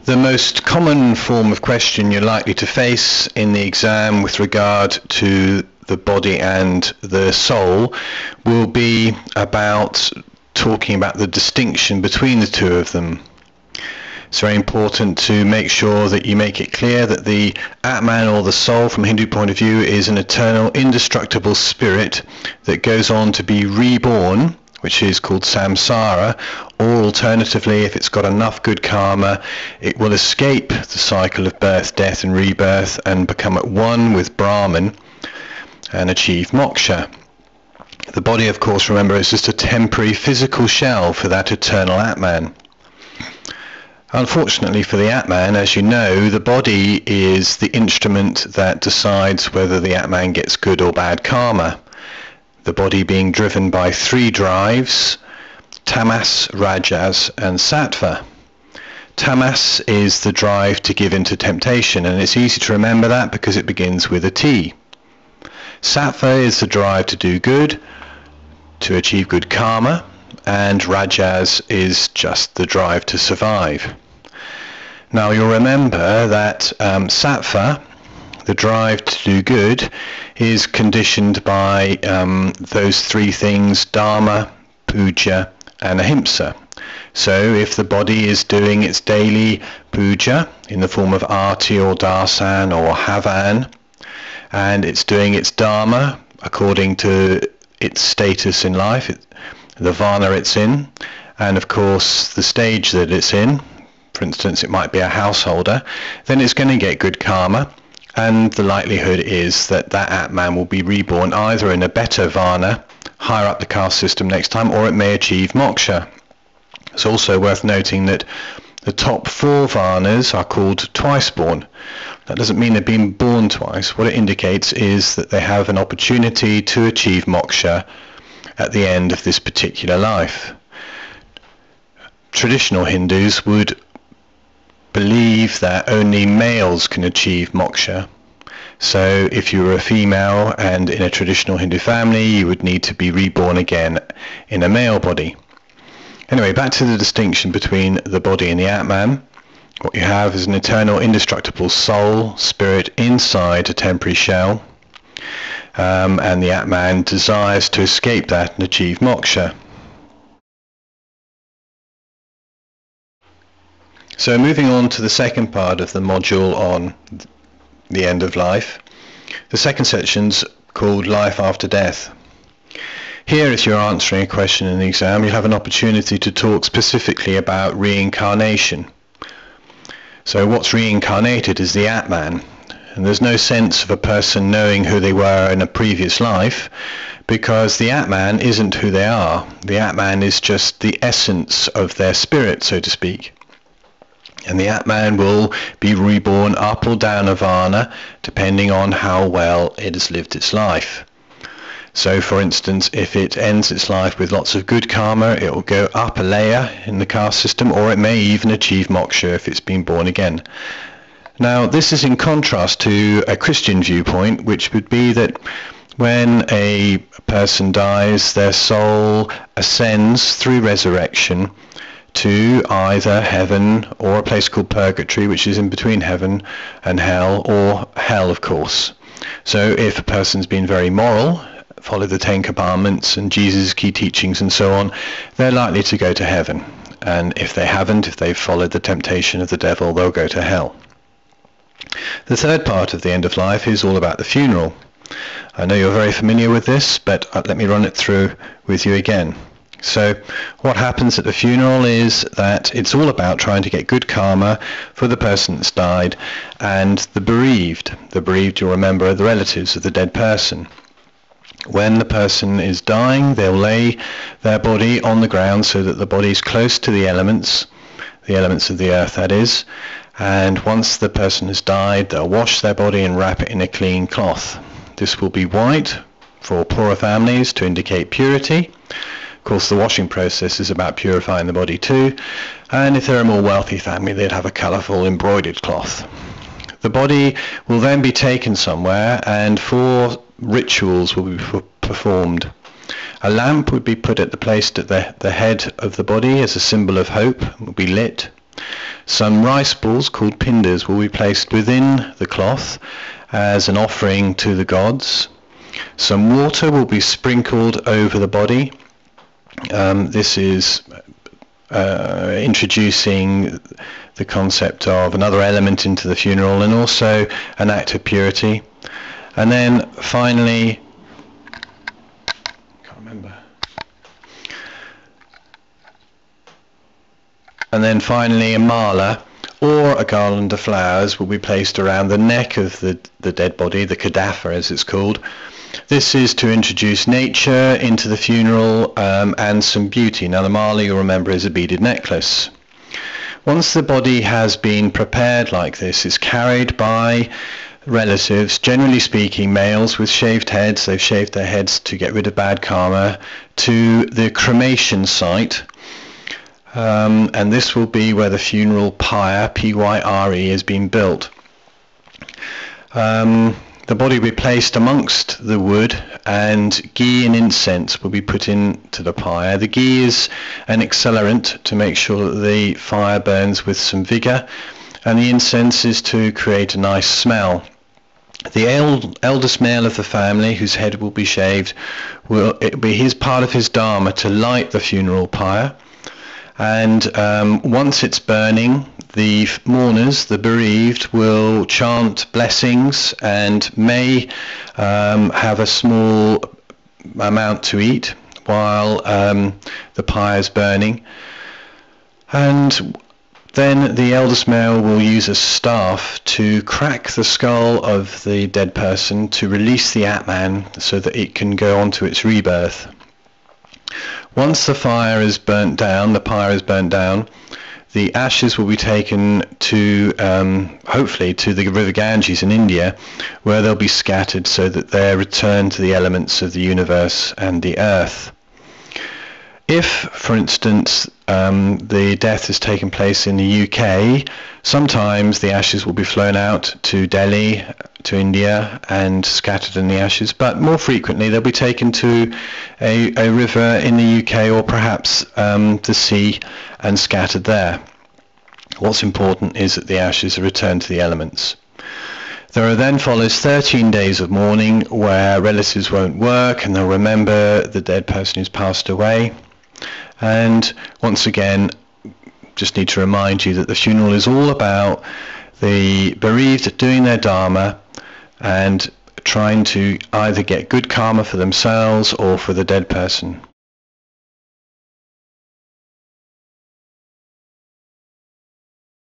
The most common form of question you're likely to face in the exam with regard to the body and the soul will be about talking about the distinction between the two of them. It's very important to make sure that you make it clear that the Atman, or the soul from a Hindu point of view, is an eternal, indestructible spirit that goes on to be reborn, which is called samsara, or alternatively, if it's got enough good karma, it will escape the cycle of birth, death and rebirth and become at one with Brahman and achieve moksha. The body, of course, remember, is just a temporary physical shell for that eternal Atman. Unfortunately for the Atman, as you know, the body is the instrument that decides whether the Atman gets good or bad karma. The body being driven by three drives: tamas, rajas and sattva. Tamas is the drive to give into temptation, and it's easy to remember that because it begins with a T. Sattva is the drive to do good, to achieve good karma, and rajas is just the drive to survive. Now you'll remember that sattva, the drive to do good, is conditioned by those three things: dharma, puja and ahimsa. So if the body is doing its daily puja in the form of arti or dasan or havan, and it's doing its dharma according to its status in life, the varna it's in, and of course the stage that it's in, for instance it might be a householder, then it's going to get good karma. And the likelihood is that that Atman will be reborn either in a better varna, higher up the caste system next time, or it may achieve moksha. It's also worth noting that the top four varnas are called twice-born. That doesn't mean they've been born twice. What it indicates is that they have an opportunity to achieve moksha at the end of this particular life. Traditional Hindus would believe that only males can achieve moksha. So if you were a female and in a traditional Hindu family, you would need to be reborn again in a male body. Anyway, back to the distinction between the body and the Atman. What you have is an eternal, indestructible soul, spirit inside a temporary shell, and the Atman desires to escape that and achieve moksha. So moving on to the second part of the module on the end of life, the second section's called Life After Death. Here, if you're answering a question in the exam, you'll have an opportunity to talk specifically about reincarnation. So what's reincarnated is the Atman, and there's no sense of a person knowing who they were in a previous life, because the Atman isn't who they are. The Atman is just the essence of their spirit, so to speak. And the Atman will be reborn up or down a varna depending on how well it has lived its life. So for instance, if it ends its life with lots of good karma, it will go up a layer in the caste system, or it may even achieve moksha if it's been born again. Now this is in contrast to a Christian viewpoint, which would be that when a person dies, their soul ascends through resurrection to either heaven or a place called purgatory, which is in between heaven and hell, or hell, of course. So if a person's been very moral, followed the 10 Commandments and Jesus' key teachings and so on, they're likely to go to heaven. And if they haven't, if they've followed the temptation of the devil, they'll go to hell. The third part of the end of life is all about the funeral. I know you're very familiar with this, but let me run it through with you again. So what happens at the funeral is that it's all about trying to get good karma for the person that's died and the bereaved. The bereaved, you'll remember, are the relatives of the dead person. When the person is dying, they'll lay their body on the ground so that the body is close to the elements of the earth, that is. And once the person has died, they'll wash their body and wrap it in a clean cloth. This will be white for poorer families to indicate purity. Of course, the washing process is about purifying the body too, and if they're a more wealthy family, they'd have a colourful embroidered cloth. The body will then be taken somewhere, and 4 rituals will be performed. A lamp would be put at the place at the head of the body as a symbol of hope, it will be lit. Some rice balls called pindas will be placed within the cloth as an offering to the gods. Some water will be sprinkled over the body. This is introducing the concept of another element into the funeral, and also an act of purity. And then finally, a mala or a garland of flowers will be placed around the neck of the dead body, the cadaver as it's called. This is to introduce nature into the funeral and some beauty. Now the mala, you'll remember, is a beaded necklace. Once the body has been prepared like this, it's carried by relatives, generally speaking males with shaved heads. They've shaved their heads to get rid of bad karma, to the cremation site. And this will be where the funeral pyre, P-Y-R-E, has been built. The body will be placed amongst the wood, and ghee and incense will be put into the pyre. The ghee is an accelerant to make sure that the fire burns with some vigour, and the incense is to create a nice smell. The eldest male of the family, whose head will be shaved, it will be part of his dharma to light the funeral pyre. And once it's burning, the mourners, the bereaved, will chant blessings and may have a small amount to eat while the pyre is burning. And then the eldest male will use a staff to crack the skull of the dead person to release the Atman so that it can go on to its rebirth. Once the pyre is burnt down, the ashes will be taken to, hopefully, to the river Ganges in India, where they'll be scattered so that they're returned to the elements of the universe and the earth. If, for instance, the death has taken place in the UK, sometimes the ashes will be flown out to Delhi, to India, and scattered in the ashes, but more frequently they'll be taken to a river in the UK, or perhaps the sea, and scattered there. What's important is that the ashes are returned to the elements. There then follows 13 days of mourning where relatives won't work, and they'll remember the dead person who's passed away. And once again, just need to remind you that the funeral is all about the bereaved doing their dharma and trying to either get good karma for themselves or for the dead person.